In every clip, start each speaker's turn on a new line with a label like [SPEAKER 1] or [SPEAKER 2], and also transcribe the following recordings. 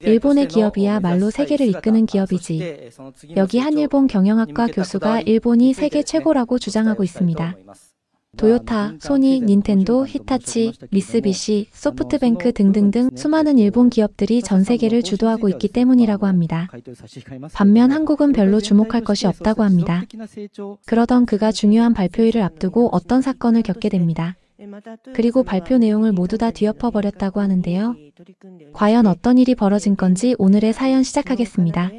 [SPEAKER 1] 일본의 기업이야말로 세계를 이끄는 기업이지. 여기 한일본 경영학과 교수가 일본이 세계 최고라고 주장하고 있습니다. 토요타, 소니, 닌텐도, 히타치, 미쓰비시, 소프트뱅크 등등등 수많은 일본 기업들이 전 세계를 주도하고 있기 때문이라고 합니다. 반면 한국은 별로 주목할 것이 없다고 합니다. 그러던 그가 중요한 발표일을 앞두고 어떤 사건을 겪게 됩니다. 그리고 발표 내용을 모두 다 뒤엎어버렸다고 하는데요. 과연 어떤 일이 벌어진 건지 오늘의 사연 시작하겠습니다.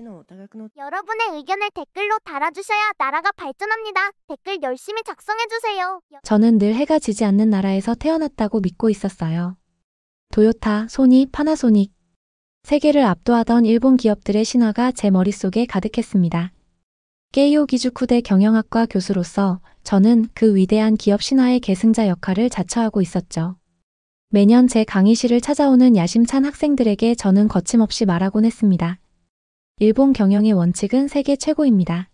[SPEAKER 2] 여러분의 의견을 댓글로 달아주셔야 나라가 발전합니다. 댓글 열심히 작성해주세요.
[SPEAKER 1] 저는 늘 해가 지지 않는 나라에서 태어났다고 믿고 있었어요. 토요타, 소니, 파나소닉. 세계를 압도하던 일본 기업들의 신화가 제 머릿속에 가득했습니다. 게이오 기주쿠대 경영학과 교수로서 저는 그 위대한 기업 신화의 계승자 역할을 자처하고 있었죠. 매년 제 강의실을 찾아오는 야심찬 학생들에게 저는 거침없이 말하곤 했습니다. 일본 경영의 원칙은 세계 최고입니다.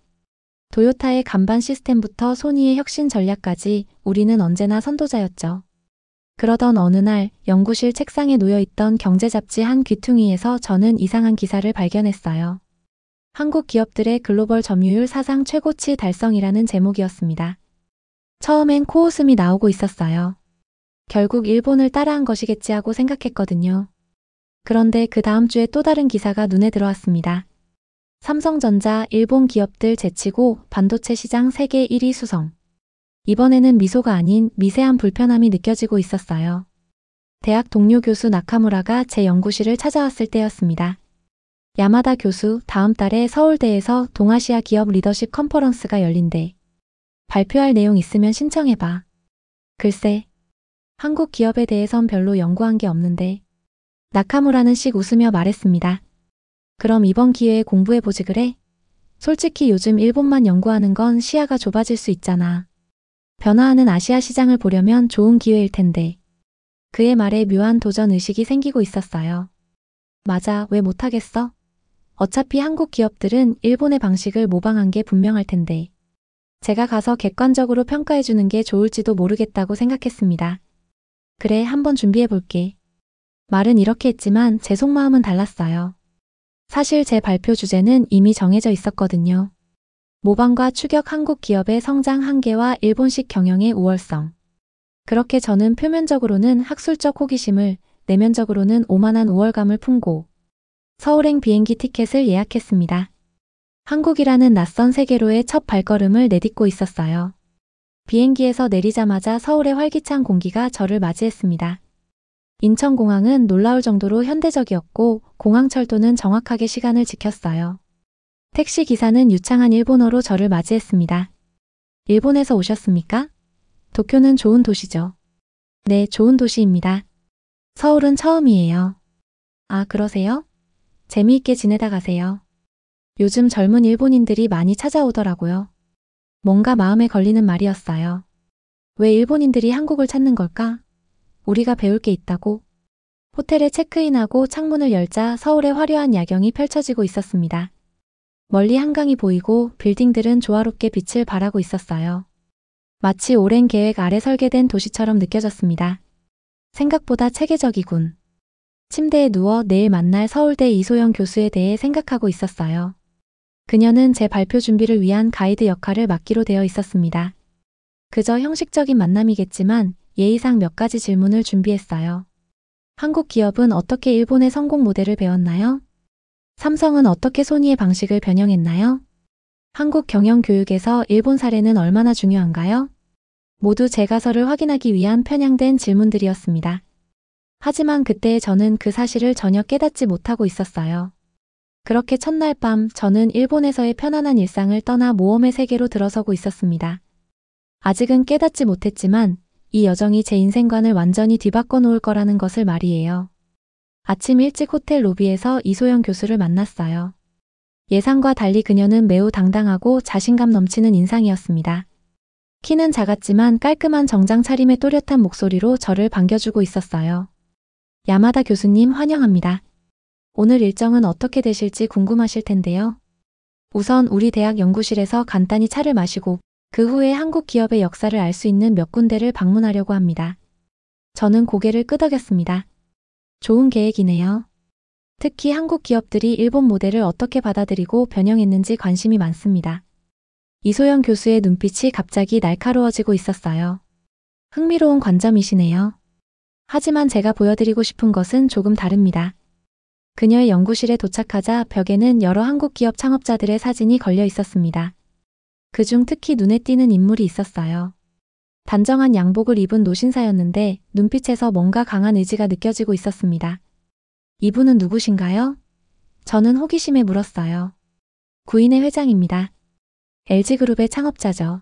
[SPEAKER 1] 토요타의 간반 시스템부터 소니의 혁신 전략까지 우리는 언제나 선도자였죠. 그러던 어느 날 연구실 책상에 놓여있던 경제잡지 한 귀퉁이에서 저는 이상한 기사를 발견했어요. 한국 기업들의 글로벌 점유율 사상 최고치 달성이라는 제목이었습니다. 처음엔 코웃음이 나오고 있었어요. 결국 일본을 따라한 것이겠지 하고 생각했거든요. 그런데 그 다음 주에 또 다른 기사가 눈에 들어왔습니다. 삼성전자 일본 기업들 제치고 반도체 시장 세계 1위 수성. 이번에는 미소가 아닌 미세한 불편함이 느껴지고 있었어요. 대학 동료 교수 나카무라가 제 연구실을 찾아왔을 때였습니다. 야마다 교수, 다음 달에 서울대에서 동아시아 기업 리더십 컨퍼런스가 열린대. 발표할 내용 있으면 신청해봐. 글쎄, 한국 기업에 대해선 별로 연구한 게 없는데. 나카무라는 씩 웃으며 말했습니다. 그럼 이번 기회에 공부해보지 그래? 솔직히 요즘 일본만 연구하는 건 시야가 좁아질 수 있잖아. 변화하는 아시아 시장을 보려면 좋은 기회일 텐데. 그의 말에 묘한 도전 의식이 생기고 있었어요. 맞아, 왜 못하겠어? 어차피 한국 기업들은 일본의 방식을 모방한 게 분명할 텐데. 제가 가서 객관적으로 평가해주는 게 좋을지도 모르겠다고 생각했습니다. 그래, 한번 준비해볼게. 말은 이렇게 했지만 제 속마음은 달랐어요. 사실 제 발표 주제는 이미 정해져 있었거든요. 모방과 추격 한국 기업의 성장 한계와 일본식 경영의 우월성. 그렇게 저는 표면적으로는 학술적 호기심을, 내면적으로는 오만한 우월감을 품고 서울행 비행기 티켓을 예약했습니다. 한국이라는 낯선 세계로의 첫 발걸음을 내딛고 있었어요. 비행기에서 내리자마자 서울의 활기찬 공기가 저를 맞이했습니다. 인천공항은 놀라울 정도로 현대적이었고 공항철도는 정확하게 시간을 지켰어요. 택시 기사는 유창한 일본어로 저를 맞이했습니다. 일본에서 오셨습니까? 도쿄는 좋은 도시죠. 네, 좋은 도시입니다. 서울은 처음이에요. 아, 그러세요? 재미있게 지내다 가세요. 요즘 젊은 일본인들이 많이 찾아오더라고요. 뭔가 마음에 걸리는 말이었어요. 왜 일본인들이 한국을 찾는 걸까? 우리가 배울 게 있다고. 호텔에 체크인하고 창문을 열자 서울의 화려한 야경이 펼쳐지고 있었습니다. 멀리 한강이 보이고 빌딩들은 조화롭게 빛을 발하고 있었어요. 마치 오랜 계획 아래 설계된 도시처럼 느껴졌습니다. 생각보다 체계적이군. 침대에 누워 내일 만날 서울대 이소영 교수에 대해 생각하고 있었어요. 그녀는 제 발표 준비를 위한 가이드 역할을 맡기로 되어 있었습니다. 그저 형식적인 만남이겠지만 예의상 몇 가지 질문을 준비했어요. 한국 기업은 어떻게 일본의 성공 모델을 배웠나요? 삼성은 어떻게 소니의 방식을 변형했나요? 한국 경영 교육에서 일본 사례는 얼마나 중요한가요? 모두 제 가설을 확인하기 위한 편향된 질문들이었습니다. 하지만 그때 저는 그 사실을 전혀 깨닫지 못하고 있었어요. 그렇게 첫날 밤 저는 일본에서의 편안한 일상을 떠나 모험의 세계로 들어서고 있었습니다. 아직은 깨닫지 못했지만 이 여정이 제 인생관을 완전히 뒤바꿔 놓을 거라는 것을 말이에요. 아침 일찍 호텔 로비에서 이소영 교수를 만났어요. 예상과 달리 그녀는 매우 당당하고 자신감 넘치는 인상이었습니다. 키는 작았지만 깔끔한 정장 차림의 또렷한 목소리로 저를 반겨주고 있었어요. 야마다 교수님 환영합니다. 오늘 일정은 어떻게 되실지 궁금하실 텐데요. 우선 우리 대학 연구실에서 간단히 차를 마시고 그 후에 한국 기업의 역사를 알 수 있는 몇 군데를 방문하려고 합니다. 저는 고개를 끄덕였습니다. 좋은 계획이네요. 특히 한국 기업들이 일본 모델을 어떻게 받아들이고 변형했는지 관심이 많습니다. 이소영 교수의 눈빛이 갑자기 날카로워지고 있었어요. 흥미로운 관점이시네요. 하지만 제가 보여드리고 싶은 것은 조금 다릅니다. 그녀의 연구실에 도착하자 벽에는 여러 한국 기업 창업자들의 사진이 걸려 있었습니다. 그중 특히 눈에 띄는 인물이 있었어요. 단정한 양복을 입은 노신사였는데 눈빛에서 뭔가 강한 의지가 느껴지고 있었습니다. 이분은 누구신가요? 저는 호기심에 물었어요. 구인의 회장입니다. LG그룹의 창업자죠.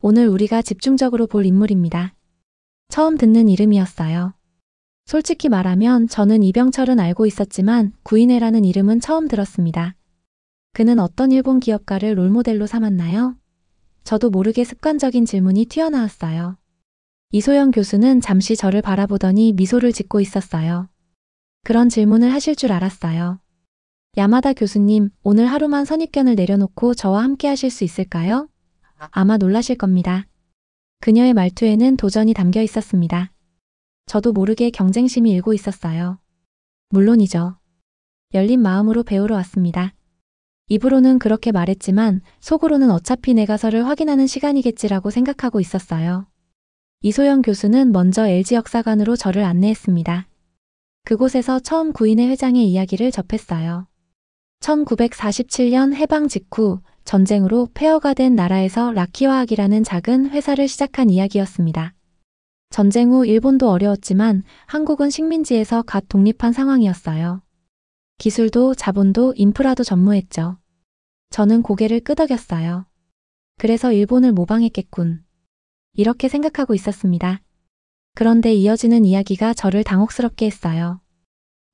[SPEAKER 1] 오늘 우리가 집중적으로 볼 인물입니다. 처음 듣는 이름이었어요. 솔직히 말하면 저는 이병철은 알고 있었지만 구인회라는 이름은 처음 들었습니다. 그는 어떤 일본 기업가를 롤모델로 삼았나요? 저도 모르게 습관적인 질문이 튀어나왔어요. 이소영 교수는 잠시 저를 바라보더니 미소를 짓고 있었어요. 그런 질문을 하실 줄 알았어요. 야마다 교수님, 오늘 하루만 선입견을 내려놓고 저와 함께 하실 수 있을까요? 아마 놀라실 겁니다. 그녀의 말투에는 도전이 담겨 있었습니다. 저도 모르게 경쟁심이 일고 있었어요. 물론이죠. 열린 마음으로 배우러 왔습니다. 입으로는 그렇게 말했지만 속으로는 어차피 내 가서를 확인하는 시간이겠지라고 생각하고 있었어요. 이소영 교수는 먼저 LG 역사관으로 저를 안내했습니다. 그곳에서 처음 구인회 회장의 이야기를 접했어요. 1947년 해방 직후 전쟁으로 폐허가 된 나라에서 라키화학이라는 작은 회사를 시작한 이야기였습니다. 전쟁 후 일본도 어려웠지만 한국은 식민지에서 갓 독립한 상황이었어요. 기술도 자본도 인프라도 전무했죠. 저는 고개를 끄덕였어요. 그래서 일본을 모방했겠군. 이렇게 생각하고 있었습니다. 그런데 이어지는 이야기가 저를 당혹스럽게 했어요.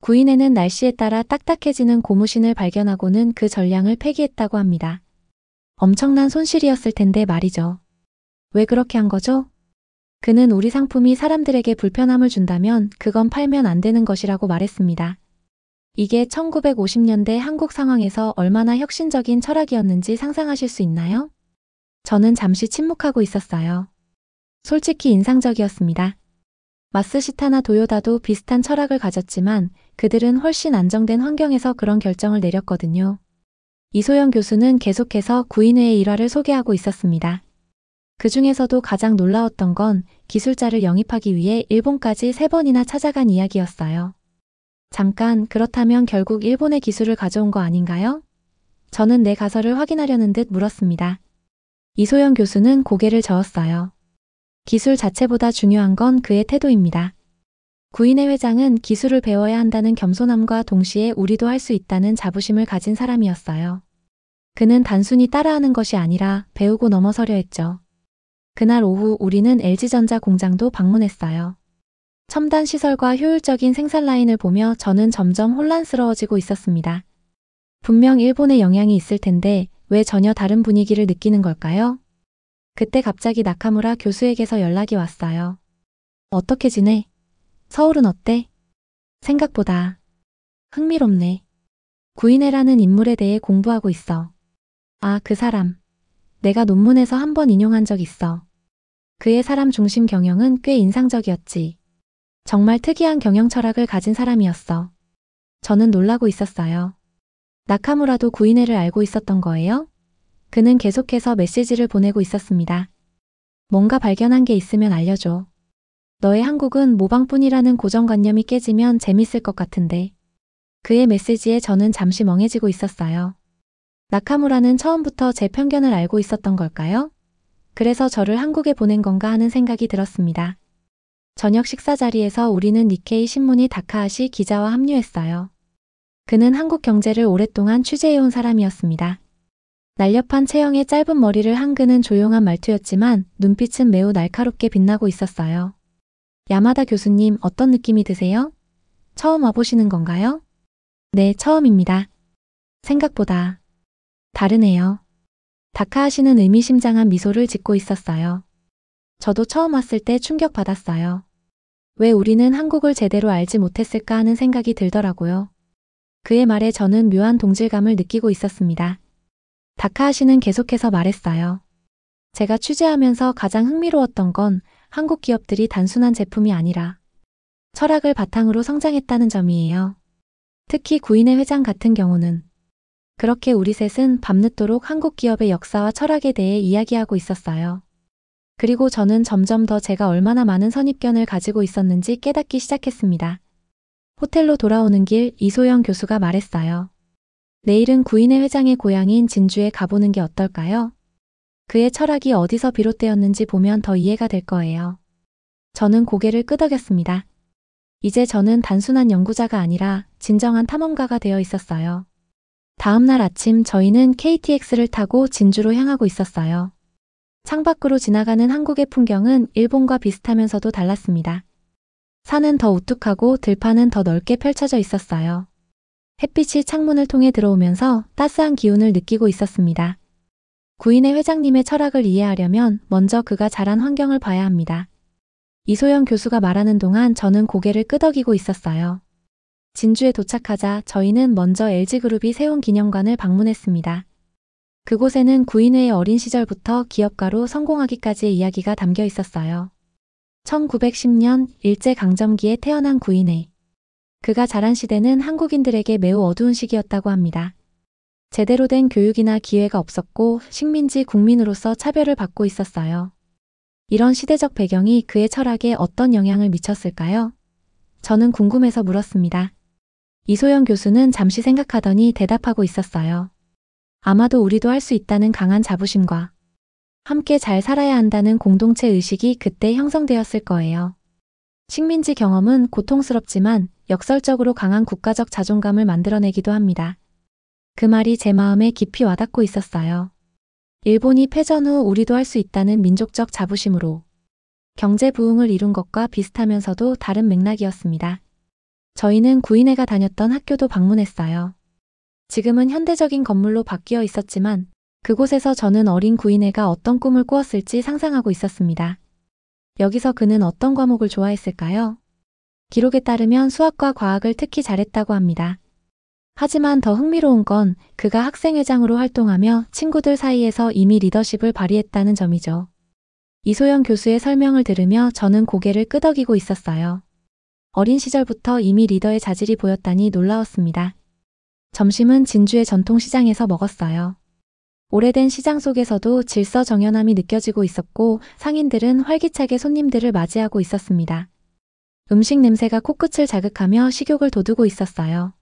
[SPEAKER 1] 구인회는 날씨에 따라 딱딱해지는 고무신을 발견하고는 그 전량을 폐기했다고 합니다. 엄청난 손실이었을 텐데 말이죠. 왜 그렇게 한 거죠? 그는 우리 상품이 사람들에게 불편함을 준다면 그건 팔면 안 되는 것이라고 말했습니다. 이게 1950년대 한국 상황에서 얼마나 혁신적인 철학이었는지 상상하실 수 있나요? 저는 잠시 침묵하고 있었어요. 솔직히 인상적이었습니다. 마쓰시타나 도요다도 비슷한 철학을 가졌지만 그들은 훨씬 안정된 환경에서 그런 결정을 내렸거든요. 이소영 교수는 계속해서 구인회의 일화를 소개하고 있었습니다. 그 중에서도 가장 놀라웠던 건 기술자를 영입하기 위해 일본까지 3번이나 찾아간 이야기였어요. 잠깐, 그렇다면 결국 일본의 기술을 가져온 거 아닌가요? 저는 내 가설을 확인하려는 듯 물었습니다. 이소영 교수는 고개를 저었어요. 기술 자체보다 중요한 건 그의 태도입니다. 구인회 회장은 기술을 배워야 한다는 겸손함과 동시에 우리도 할 수 있다는 자부심을 가진 사람이었어요. 그는 단순히 따라하는 것이 아니라 배우고 넘어서려 했죠. 그날 오후 우리는 LG전자 공장도 방문했어요. 첨단 시설과 효율적인 생산 라인을 보며 저는 점점 혼란스러워지고 있었습니다. 분명 일본의 영향이 있을 텐데 왜 전혀 다른 분위기를 느끼는 걸까요? 그때 갑자기 나카무라 교수에게서 연락이 왔어요. 어떻게 지내? 서울은 어때? 생각보다 흥미롭네. 구인회라는 인물에 대해 공부하고 있어. 아, 그 사람. 내가 논문에서 한번 인용한 적 있어. 그의 사람 중심 경영은 꽤 인상적이었지. 정말 특이한 경영 철학을 가진 사람이었어. 저는 놀라고 있었어요. 나카무라도 구인회를 알고 있었던 거예요? 그는 계속해서 메시지를 보내고 있었습니다. 뭔가 발견한 게 있으면 알려줘. 너의 한국은 모방뿐이라는 고정관념이 깨지면 재밌을 것 같은데. 그의 메시지에 저는 잠시 멍해지고 있었어요. 나카무라는 처음부터 제 편견을 알고 있었던 걸까요? 그래서 저를 한국에 보낸 건가 하는 생각이 들었습니다. 저녁 식사 자리에서 우리는 니케이 신문이 다카하시 기자와 합류했어요. 그는 한국 경제를 오랫동안 취재해온 사람이었습니다. 날렵한 체형에 짧은 머리를 한 그는 조용한 말투였지만 눈빛은 매우 날카롭게 빛나고 있었어요. 야마다 교수님, 어떤 느낌이 드세요? 처음 와보시는 건가요? 네, 처음입니다. 생각보다 다르네요. 다카하시는 의미심장한 미소를 짓고 있었어요. 저도 처음 왔을 때 충격받았어요. 왜 우리는 한국을 제대로 알지 못했을까 하는 생각이 들더라고요. 그의 말에 저는 묘한 동질감을 느끼고 있었습니다. 다카하시는 계속해서 말했어요. 제가 취재하면서 가장 흥미로웠던 건 한국 기업들이 단순한 제품이 아니라 철학을 바탕으로 성장했다는 점이에요. 특히 구인회 회장 같은 경우는 그렇게 우리 셋은 밤늦도록 한국 기업의 역사와 철학에 대해 이야기하고 있었어요. 그리고 저는 점점 더 제가 얼마나 많은 선입견을 가지고 있었는지 깨닫기 시작했습니다. 호텔로 돌아오는 길 이소영 교수가 말했어요. 내일은 구인회 회장의 고향인 진주에 가보는 게 어떨까요? 그의 철학이 어디서 비롯되었는지 보면 더 이해가 될 거예요. 저는 고개를 끄덕였습니다. 이제 저는 단순한 연구자가 아니라 진정한 탐험가가 되어 있었어요. 다음 날 아침 저희는 KTX를 타고 진주로 향하고 있었어요. 창밖으로 지나가는 한국의 풍경은 일본과 비슷하면서도 달랐습니다. 산은 더 우뚝하고 들판은 더 넓게 펼쳐져 있었어요. 햇빛이 창문을 통해 들어오면서 따스한 기운을 느끼고 있었습니다. 구인회 회장님의 철학을 이해하려면 먼저 그가 자란 환경을 봐야 합니다. 이소영 교수가 말하는 동안 저는 고개를 끄덕이고 있었어요. 진주에 도착하자 저희는 먼저 LG그룹이 세운 기념관을 방문했습니다. 그곳에는 구인회의 어린 시절부터 기업가로 성공하기까지의 이야기가 담겨 있었어요. 1910년 일제강점기에 태어난 구인회. 그가 자란 시대는 한국인들에게 매우 어두운 시기였다고 합니다. 제대로 된 교육이나 기회가 없었고 식민지 국민으로서 차별을 받고 있었어요. 이런 시대적 배경이 그의 철학에 어떤 영향을 미쳤을까요? 저는 궁금해서 물었습니다. 이소영 교수는 잠시 생각하더니 대답하고 있었어요. 아마도 우리도 할 수 있다는 강한 자부심과 함께 잘 살아야 한다는 공동체 의식이 그때 형성되었을 거예요. 식민지 경험은 고통스럽지만 역설적으로 강한 국가적 자존감을 만들어내기도 합니다. 그 말이 제 마음에 깊이 와닿고 있었어요. 일본이 패전 후 우리도 할 수 있다는 민족적 자부심으로 경제 부흥을 이룬 것과 비슷하면서도 다른 맥락이었습니다. 저희는 구인회가 다녔던 학교도 방문했어요. 지금은 현대적인 건물로 바뀌어 있었지만 그곳에서 저는 어린 구인회가 어떤 꿈을 꾸었을지 상상하고 있었습니다. 여기서 그는 어떤 과목을 좋아했을까요? 기록에 따르면 수학과 과학을 특히 잘했다고 합니다. 하지만 더 흥미로운 건 그가 학생회장으로 활동하며 친구들 사이에서 이미 리더십을 발휘했다는 점이죠. 이소영 교수의 설명을 들으며 저는 고개를 끄덕이고 있었어요. 어린 시절부터 이미 리더의 자질이 보였다니 놀라웠습니다. 점심은 진주의 전통시장에서 먹었어요. 오래된 시장 속에서도 질서정연함이 느껴지고 있었고 상인들은 활기차게 손님들을 맞이하고 있었습니다. 음식 냄새가 코끝을 자극하며 식욕을 돋우고 있었어요.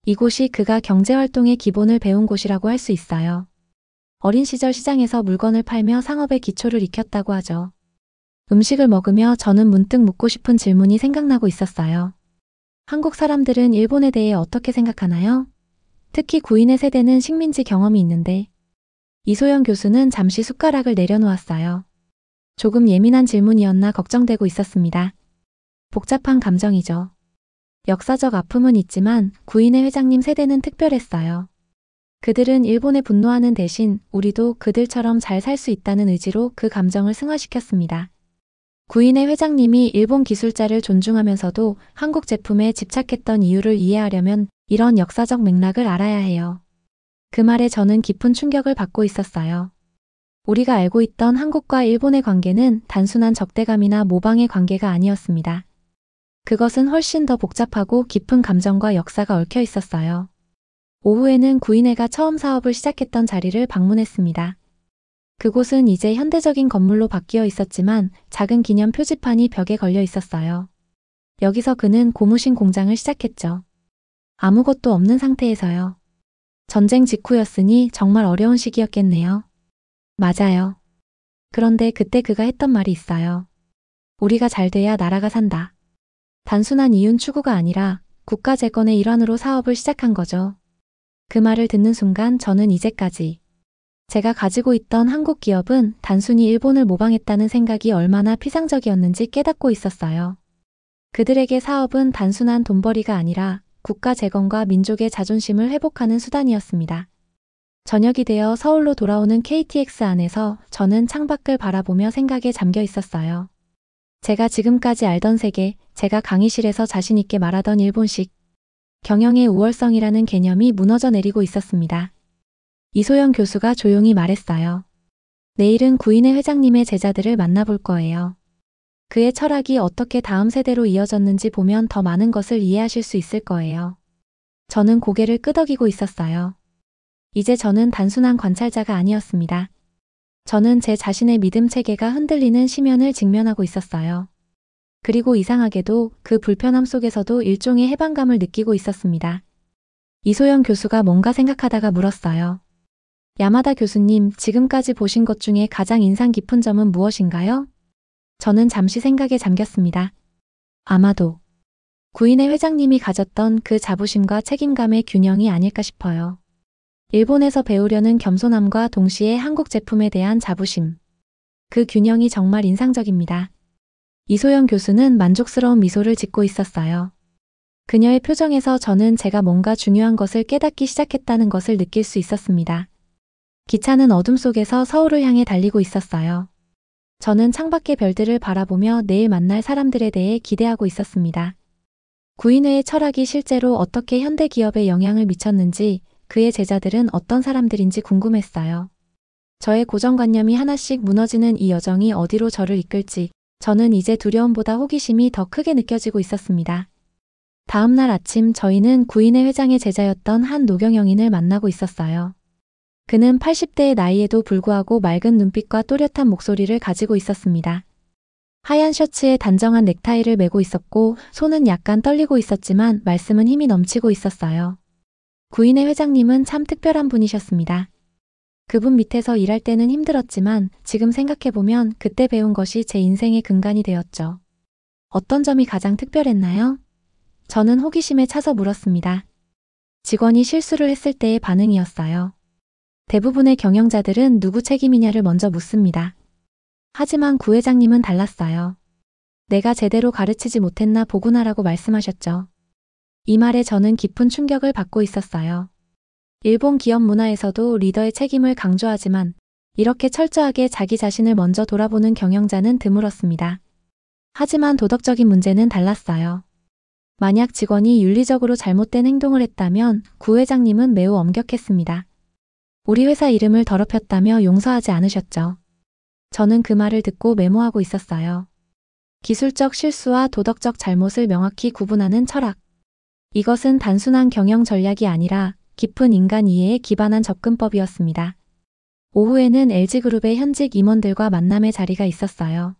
[SPEAKER 1] 이곳이 그가 경제활동의 기본을 배운 곳이라고 할 수 있어요. 어린 시절 시장에서 물건을 팔며 상업의 기초를 익혔다고 하죠. 음식을 먹으며 저는 문득 묻고 싶은 질문이 생각나고 있었어요. 한국 사람들은 일본에 대해 어떻게 생각하나요? 특히 구인의 세대는 식민지 경험이 있는데. 이소영 교수는 잠시 숟가락을 내려놓았어요. 조금 예민한 질문이었나 걱정되고 있었습니다. 복잡한 감정이죠. 역사적 아픔은 있지만 구인회 회장님 세대는 특별했어요. 그들은 일본에 분노하는 대신 우리도 그들처럼 잘 살 수 있다는 의지로 그 감정을 승화시켰습니다. 구인회 회장님이 일본 기술자를 존중하면서도 한국 제품에 집착했던 이유를 이해하려면 이런 역사적 맥락을 알아야 해요. 그 말에 저는 깊은 충격을 받고 있었어요. 우리가 알고 있던 한국과 일본의 관계는 단순한 적대감이나 모방의 관계가 아니었습니다. 그것은 훨씬 더 복잡하고 깊은 감정과 역사가 얽혀 있었어요. 오후에는 구인회가 처음 사업을 시작했던 자리를 방문했습니다. 그곳은 이제 현대적인 건물로 바뀌어 있었지만 작은 기념 표지판이 벽에 걸려 있었어요. 여기서 그는 고무신 공장을 시작했죠. 아무것도 없는 상태에서요. 전쟁 직후였으니 정말 어려운 시기였겠네요. 맞아요. 그런데 그때 그가 했던 말이 있어요. 우리가 잘 돼야 나라가 산다. 단순한 이윤 추구가 아니라 국가 재건의 일환으로 사업을 시작한 거죠. 그 말을 듣는 순간 저는 이제까지 제가 가지고 있던 한국 기업은 단순히 일본을 모방했다는 생각이 얼마나 피상적이었는지 깨닫고 있었어요. 그들에게 사업은 단순한 돈벌이가 아니라 국가 재건과 민족의 자존심을 회복하는 수단이었습니다. 저녁이 되어 서울로 돌아오는 KTX 안에서 저는 창밖을 바라보며 생각에 잠겨 있었어요. 제가 지금까지 알던 세계, 제가 강의실에서 자신 있게 말하던 일본식 경영의 우월성이라는 개념이 무너져 내리고 있었습니다. 이소영 교수가 조용히 말했어요. 내일은 구인회 회장님의 제자들을 만나볼 거예요. 그의 철학이 어떻게 다음 세대로 이어졌는지 보면 더 많은 것을 이해하실 수 있을 거예요. 저는 고개를 끄덕이고 있었어요. 이제 저는 단순한 관찰자가 아니었습니다. 저는 제 자신의 믿음 체계가 흔들리는 심연을 직면하고 있었어요. 그리고 이상하게도 그 불편함 속에서도 일종의 해방감을 느끼고 있었습니다. 이소영 교수가 뭔가 생각하다가 물었어요. 야마다 교수님, 지금까지 보신 것 중에 가장 인상 깊은 점은 무엇인가요? 저는 잠시 생각에 잠겼습니다. 아마도 구인의 회장님이 가졌던 그 자부심과 책임감의 균형이 아닐까 싶어요. 일본에서 배우려는 겸손함과 동시에 한국 제품에 대한 자부심. 그 균형이 정말 인상적입니다. 이소영 교수는 만족스러운 미소를 짓고 있었어요. 그녀의 표정에서 저는 제가 뭔가 중요한 것을 깨닫기 시작했다는 것을 느낄 수 있었습니다. 기차는 어둠 속에서 서울을 향해 달리고 있었어요. 저는 창밖의 별들을 바라보며 내일 만날 사람들에 대해 기대하고 있었습니다. 구인회의 철학이 실제로 어떻게 현대 기업에 영향을 미쳤는지, 그의 제자들은 어떤 사람들인지 궁금했어요. 저의 고정관념이 하나씩 무너지는 이 여정이 어디로 저를 이끌지, 저는 이제 두려움보다 호기심이 더 크게 느껴지고 있었습니다. 다음 날 아침 저희는 구인회 회장의 제자였던 한 노경영인을 만나고 있었어요. 그는 80대의 나이에도 불구하고 맑은 눈빛과 또렷한 목소리를 가지고 있었습니다. 하얀 셔츠에 단정한 넥타이를 매고 있었고 손은 약간 떨리고 있었지만 말씀은 힘이 넘치고 있었어요. 구인의 회장님은 참 특별한 분이셨습니다. 그분 밑에서 일할 때는 힘들었지만 지금 생각해보면 그때 배운 것이 제 인생의 근간이 되었죠. 어떤 점이 가장 특별했나요? 저는 호기심에 차서 물었습니다. 직원이 실수를 했을 때의 반응이었어요. 대부분의 경영자들은 누구 책임이냐를 먼저 묻습니다. 하지만 구 회장님은 달랐어요. 내가 제대로 가르치지 못했나 보구나라고 말씀하셨죠. 이 말에 저는 깊은 충격을 받고 있었어요. 일본 기업 문화에서도 리더의 책임을 강조하지만 이렇게 철저하게 자기 자신을 먼저 돌아보는 경영자는 드물었습니다. 하지만 도덕적인 문제는 달랐어요. 만약 직원이 윤리적으로 잘못된 행동을 했다면 구 회장님은 매우 엄격했습니다. 우리 회사 이름을 더럽혔다며 용서하지 않으셨죠. 저는 그 말을 듣고 메모하고 있었어요. 기술적 실수와 도덕적 잘못을 명확히 구분하는 철학. 이것은 단순한 경영 전략이 아니라 깊은 인간 이해에 기반한 접근법이었습니다. 오후에는 LG그룹의 현직 임원들과 만남의 자리가 있었어요.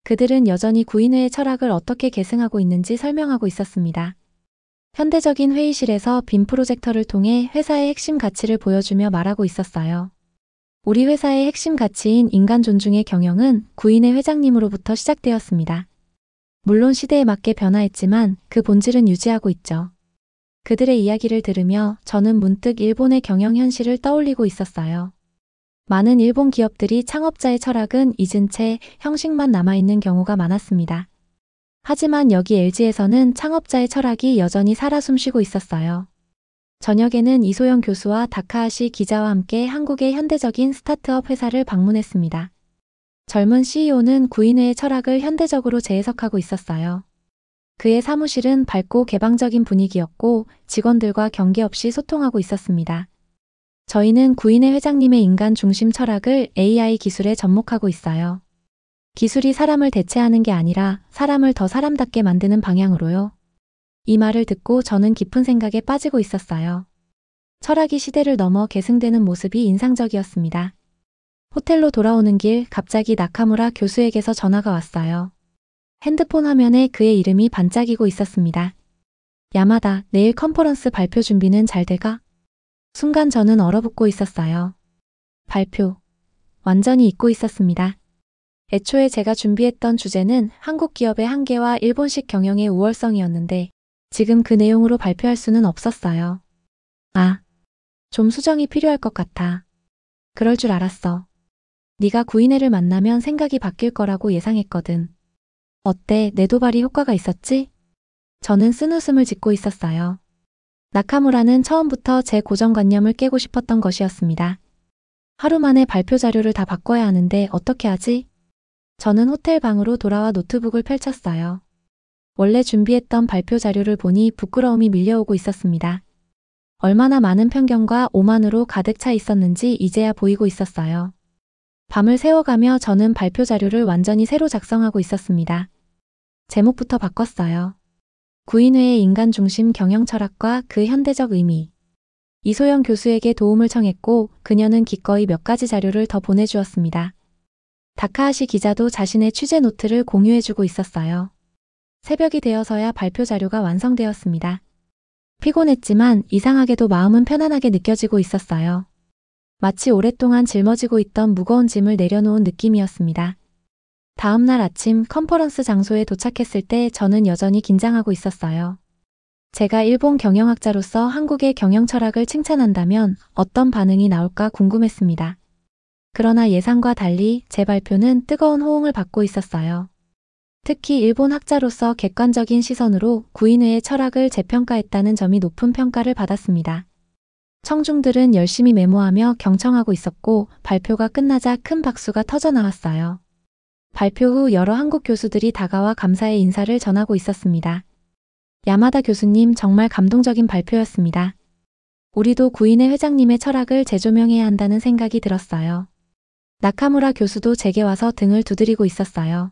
[SPEAKER 1] 그들은 여전히 구인회의 철학을 어떻게 계승하고 있는지 설명하고 있었습니다. 현대적인 회의실에서 빔 프로젝터를 통해 회사의 핵심 가치를 보여주며 말하고 있었어요. 우리 회사의 핵심 가치인 인간 존중의 경영은 구인의 회장님으로부터 시작되었습니다. 물론 시대에 맞게 변화했지만 그 본질은 유지하고 있죠. 그들의 이야기를 들으며 저는 문득 일본의 경영 현실을 떠올리고 있었어요. 많은 일본 기업들이 창업자의 철학은 잊은 채 형식만 남아있는 경우가 많았습니다. 하지만 여기 LG에서는 창업자의 철학이 여전히 살아 숨쉬고 있었어요. 저녁에는 이소영 교수와 다카하시 기자와 함께 한국의 현대적인 스타트업 회사를 방문했습니다. 젊은 CEO는 구인회의 철학을 현대적으로 재해석하고 있었어요. 그의 사무실은 밝고 개방적인 분위기였고 직원들과 경계 없이 소통하고 있었습니다. 저희는 구인회 회장님의 인간 중심 철학을 AI 기술에 접목하고 있어요. 기술이 사람을 대체하는 게 아니라 사람을 더 사람답게 만드는 방향으로요. 이 말을 듣고 저는 깊은 생각에 빠지고 있었어요. 철학이 시대를 넘어 계승되는 모습이 인상적이었습니다. 호텔로 돌아오는 길 갑자기 나카무라 교수에게서 전화가 왔어요. 핸드폰 화면에 그의 이름이 반짝이고 있었습니다. 야마다, 내일 컨퍼런스 발표 준비는 잘 돼가? 순간 저는 얼어붙고 있었어요. 발표. 완전히 잊고 있었습니다. 애초에 제가 준비했던 주제는 한국 기업의 한계와 일본식 경영의 우월성이었는데 지금 그 내용으로 발표할 수는 없었어요. 아, 좀 수정이 필요할 것 같아. 그럴 줄 알았어. 네가 구인회를 만나면 생각이 바뀔 거라고 예상했거든. 어때, 내 도발이 효과가 있었지? 저는 쓴웃음을 짓고 있었어요. 나카무라는 처음부터 제 고정관념을 깨고 싶었던 것이었습니다. 하루 만에 발표 자료를 다 바꿔야 하는데 어떻게 하지? 저는 호텔 방으로 돌아와 노트북을 펼쳤어요. 원래 준비했던 발표 자료를 보니 부끄러움이 밀려오고 있었습니다. 얼마나 많은 편견과 오만으로 가득 차 있었는지 이제야 보이고 있었어요. 밤을 새워가며 저는 발표 자료를 완전히 새로 작성하고 있었습니다. 제목부터 바꿨어요. 구인회의 인간 중심 경영 철학과 그 현대적 의미. 이소영 교수에게 도움을 청했고 그녀는 기꺼이 몇 가지 자료를 더 보내주었습니다. 다카하시 기자도 자신의 취재 노트를 공유해주고 있었어요. 새벽이 되어서야 발표 자료가 완성되었습니다. 피곤했지만 이상하게도 마음은 편안하게 느껴지고 있었어요. 마치 오랫동안 짊어지고 있던 무거운 짐을 내려놓은 느낌이었습니다. 다음 날 아침 컨퍼런스 장소에 도착했을 때 저는 여전히 긴장하고 있었어요. 제가 일본 경영학자로서 한국의 경영 철학을 칭찬한다면 어떤 반응이 나올까 궁금했습니다. 그러나 예상과 달리 제 발표는 뜨거운 호응을 받고 있었어요. 특히 일본 학자로서 객관적인 시선으로 구인회의 철학을 재평가했다는 점이 높은 평가를 받았습니다. 청중들은 열심히 메모하며 경청하고 있었고 발표가 끝나자 큰 박수가 터져 나왔어요. 발표 후 여러 한국 교수들이 다가와 감사의 인사를 전하고 있었습니다. 야마다 교수님 정말 감동적인 발표였습니다. 우리도 구인회 회장님의 철학을 재조명해야 한다는 생각이 들었어요. 나카무라 교수도 제게 와서 등을 두드리고 있었어요.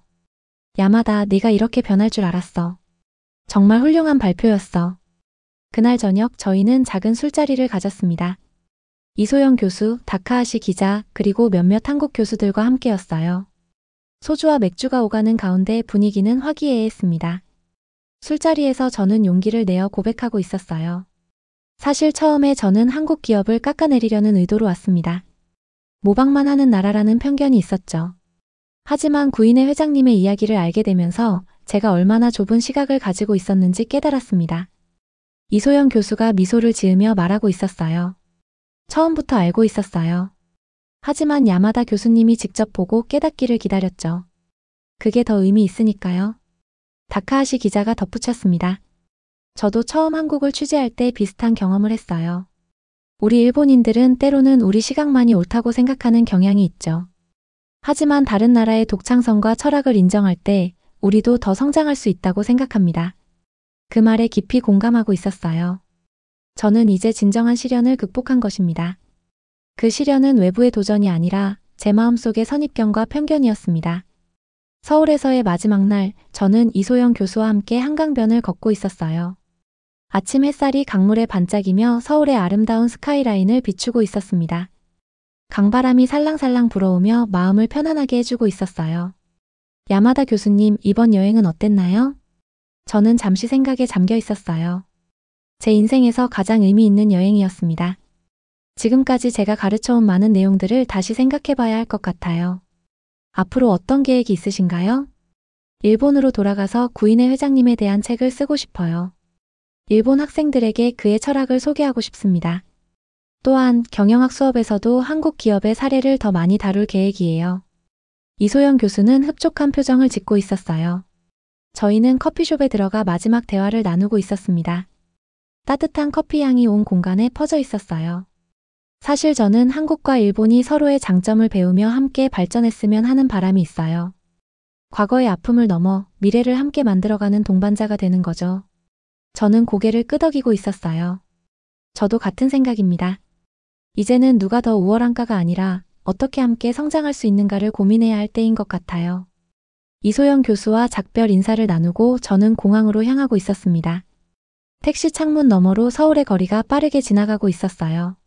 [SPEAKER 1] 야마다, 네가 이렇게 변할 줄 알았어. 정말 훌륭한 발표였어. 그날 저녁 저희는 작은 술자리를 가졌습니다. 이소영 교수, 다카하시 기자, 그리고 몇몇 한국 교수들과 함께였어요. 소주와 맥주가 오가는 가운데 분위기는 화기애애했습니다. 술자리에서 저는 용기를 내어 고백하고 있었어요. 사실 처음에 저는 한국 기업을 깎아내리려는 의도로 왔습니다. 모방만 하는 나라라는 편견이 있었죠. 하지만 구인회 회장님의 이야기를 알게 되면서 제가 얼마나 좁은 시각을 가지고 있었는지 깨달았습니다. 이소영 교수가 미소를 지으며 말하고 있었어요. 처음부터 알고 있었어요. 하지만 야마다 교수님이 직접 보고 깨닫기를 기다렸죠. 그게 더 의미 있으니까요. 다카하시 기자가 덧붙였습니다. 저도 처음 한국을 취재할 때 비슷한 경험을 했어요. 우리 일본인들은 때로는 우리 시각만이 옳다고 생각하는 경향이 있죠. 하지만 다른 나라의 독창성과 철학을 인정할 때 우리도 더 성장할 수 있다고 생각합니다. 그 말에 깊이 공감하고 있었어요. 저는 이제 진정한 시련을 극복한 것입니다. 그 시련은 외부의 도전이 아니라 제 마음속의 선입견과 편견이었습니다. 서울에서의 마지막 날, 저는 이소영 교수와 함께 한강변을 걷고 있었어요. 아침 햇살이 강물에 반짝이며 서울의 아름다운 스카이라인을 비추고 있었습니다. 강바람이 살랑살랑 불어오며 마음을 편안하게 해주고 있었어요. 야마다 교수님, 이번 여행은 어땠나요? 저는 잠시 생각에 잠겨 있었어요. 제 인생에서 가장 의미 있는 여행이었습니다. 지금까지 제가 가르쳐온 많은 내용들을 다시 생각해봐야 할 것 같아요. 앞으로 어떤 계획이 있으신가요? 일본으로 돌아가서 구인회 회장님에 대한 책을 쓰고 싶어요. 일본 학생들에게 그의 철학을 소개하고 싶습니다. 또한 경영학 수업에서도 한국 기업의 사례를 더 많이 다룰 계획이에요. 이소영 교수는 흡족한 표정을 짓고 있었어요. 저희는 커피숍에 들어가 마지막 대화를 나누고 있었습니다. 따뜻한 커피 향이 온 공간에 퍼져 있었어요. 사실 저는 한국과 일본이 서로의 장점을 배우며 함께 발전했으면 하는 바람이 있어요. 과거의 아픔을 넘어 미래를 함께 만들어가는 동반자가 되는 거죠. 저는 고개를 끄덕이고 있었어요. 저도 같은 생각입니다. 이제는 누가 더 우월한가가 아니라 어떻게 함께 성장할 수 있는가를 고민해야 할 때인 것 같아요. 이소영 교수와 작별 인사를 나누고 저는 공항으로 향하고 있었습니다. 택시 창문 너머로 서울의 거리가 빠르게 지나가고 있었어요.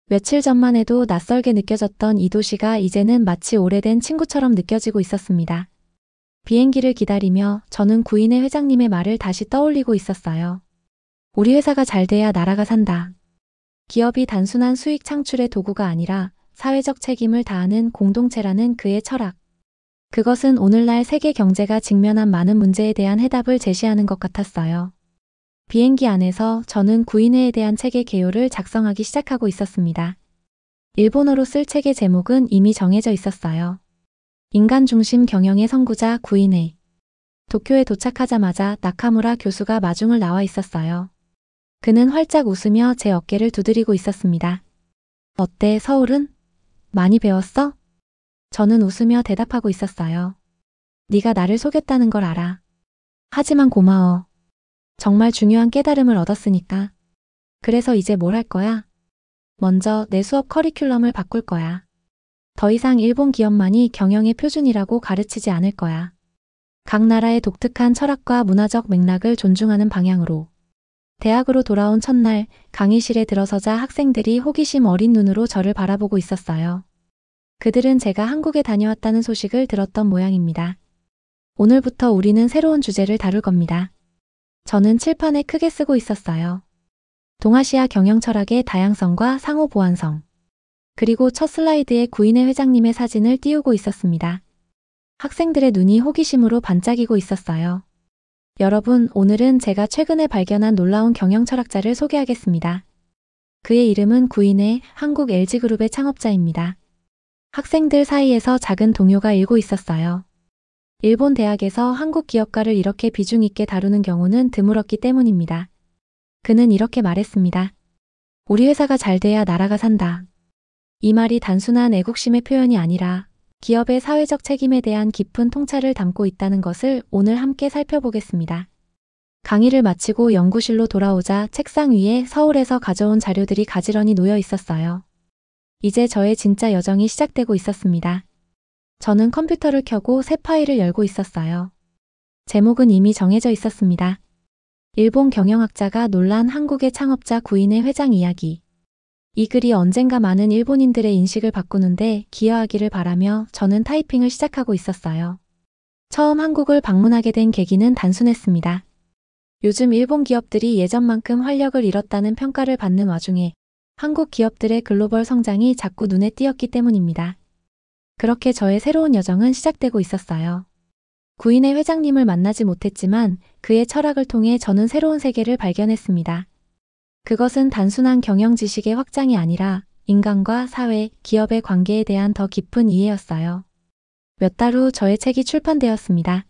[SPEAKER 1] 며칠 전만 해도 낯설게 느껴졌던 이 도시가 이제는 마치 오래된 친구처럼 느껴지고 있었습니다. 비행기를 기다리며 저는 구인회 회장님의 말을 다시 떠올리고 있었어요. 우리 회사가 잘 돼야 나라가 산다. 기업이 단순한 수익 창출의 도구가 아니라 사회적 책임을 다하는 공동체라는 그의 철학. 그것은 오늘날 세계 경제가 직면한 많은 문제에 대한 해답을 제시하는 것 같았어요. 비행기 안에서 저는 구인회에 대한 책의 개요를 작성하기 시작하고 있었습니다. 일본어로 쓸 책의 제목은 이미 정해져 있었어요. 인간 중심 경영의 선구자 구인회. 도쿄에 도착하자마자 나카무라 교수가 마중을 나와 있었어요. 그는 활짝 웃으며 제 어깨를 두드리고 있었습니다. 어때, 서울은? 많이 배웠어? 저는 웃으며 대답하고 있었어요. 네가 나를 속였다는 걸 알아. 하지만 고마워. 정말 중요한 깨달음을 얻었으니까. 그래서 이제 뭘 할 거야? 먼저 내 수업 커리큘럼을 바꿀 거야. 더 이상 일본 기업만이 경영의 표준이라고 가르치지 않을 거야. 각 나라의 독특한 철학과 문화적 맥락을 존중하는 방향으로. 대학으로 돌아온 첫날 강의실에 들어서자 학생들이 호기심 어린 눈으로 저를 바라보고 있었어요. 그들은 제가 한국에 다녀왔다는 소식을 들었던 모양입니다. 오늘부터 우리는 새로운 주제를 다룰 겁니다. 저는 칠판에 크게 쓰고 있었어요. 동아시아 경영 철학의 다양성과 상호 보완성. 그리고 첫 슬라이드에 구인회 회장님의 사진을 띄우고 있었습니다. 학생들의 눈이 호기심으로 반짝이고 있었어요. 여러분, 오늘은 제가 최근에 발견한 놀라운 경영 철학자를 소개하겠습니다. 그의 이름은 구인회, 한국 LG그룹의 창업자입니다. 학생들 사이에서 작은 동요가 일고 있었어요. 일본 대학에서 한국 기업가를 이렇게 비중 있게 다루는 경우는 드물었기 때문입니다. 그는 이렇게 말했습니다. 우리 회사가 잘 돼야 나라가 산다. 이 말이 단순한 애국심의 표현이 아니라 기업의 사회적 책임에 대한 깊은 통찰을 담고 있다는 것을 오늘 함께 살펴보겠습니다. 강의를 마치고 연구실로 돌아오자 책상 위에 서울에서 가져온 자료들이 가지런히 놓여 있었어요. 이제 저의 진짜 여정이 시작되고 있었습니다. 저는 컴퓨터를 켜고 새 파일을 열고 있었어요. 제목은 이미 정해져 있었습니다. 일본 경영학자가 놀란 한국의 창업자 구인회 회장 이야기. 이 글이 언젠가 많은 일본인들의 인식을 바꾸는데 기여하기를 바라며 저는 타이핑을 시작하고 있었어요. 처음 한국을 방문하게 된 계기는 단순했습니다. 요즘 일본 기업들이 예전만큼 활력을 잃었다는 평가를 받는 와중에 한국 기업들의 글로벌 성장이 자꾸 눈에 띄었기 때문입니다. 그렇게 저의 새로운 여정은 시작되고 있었어요. 구인회 회장님을 만나지 못했지만 그의 철학을 통해 저는 새로운 세계를 발견했습니다. 그것은 단순한 경영 지식의 확장이 아니라 인간과 사회, 기업의 관계에 대한 더 깊은 이해였어요. 몇 달 후 저의 책이 출판되었습니다.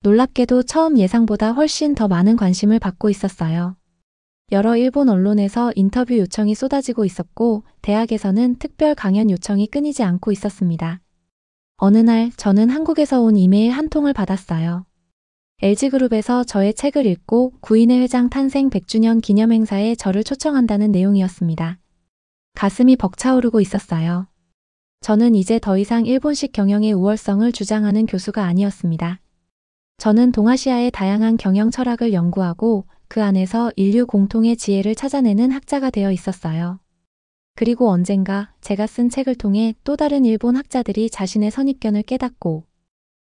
[SPEAKER 1] 놀랍게도 처음 예상보다 훨씬 더 많은 관심을 받고 있었어요. 여러 일본 언론에서 인터뷰 요청이 쏟아지고 있었고 대학에서는 특별 강연 요청이 끊이지 않고 있었습니다. 어느 날 저는 한국에서 온 이메일 한 통을 받았어요. LG그룹에서 저의 책을 읽고 구인회 회장 탄생 100주년 기념행사에 저를 초청한다는 내용이었습니다. 가슴이 벅차오르고 있었어요. 저는 이제 더 이상 일본식 경영의 우월성을 주장하는 교수가 아니었습니다. 저는 동아시아의 다양한 경영 철학을 연구하고 그 안에서 인류 공통의 지혜를 찾아내는 학자가 되어 있었어요. 그리고 언젠가 제가 쓴 책을 통해 또 다른 일본 학자들이 자신의 선입견을 깨닫고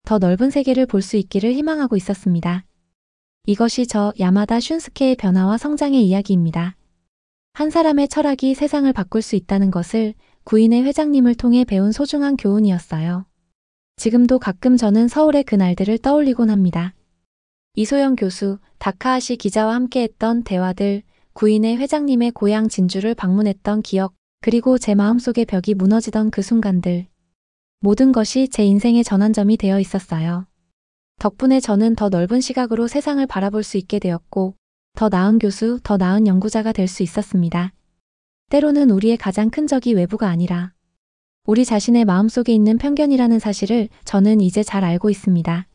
[SPEAKER 1] 더 넓은 세계를 볼 수 있기를 희망하고 있었습니다. 이것이 저 야마다 슌스케의 변화와 성장의 이야기입니다. 한 사람의 철학이 세상을 바꿀 수 있다는 것을 구인회 회장님을 통해 배운 소중한 교훈이었어요. 지금도 가끔 저는 서울의 그날들을 떠올리곤 합니다. 이소영 교수, 다카하시 기자와 함께했던 대화들, 구인회 회장님의 고향 진주를 방문했던 기억, 그리고 제 마음속의 벽이 무너지던 그 순간들. 모든 것이 제 인생의 전환점이 되어 있었어요. 덕분에 저는 더 넓은 시각으로 세상을 바라볼 수 있게 되었고, 더 나은 교수, 더 나은 연구자가 될 수 있었습니다. 때로는 우리의 가장 큰 적이 외부가 아니라 우리 자신의 마음속에 있는 편견이라는 사실을 저는 이제 잘 알고 있습니다.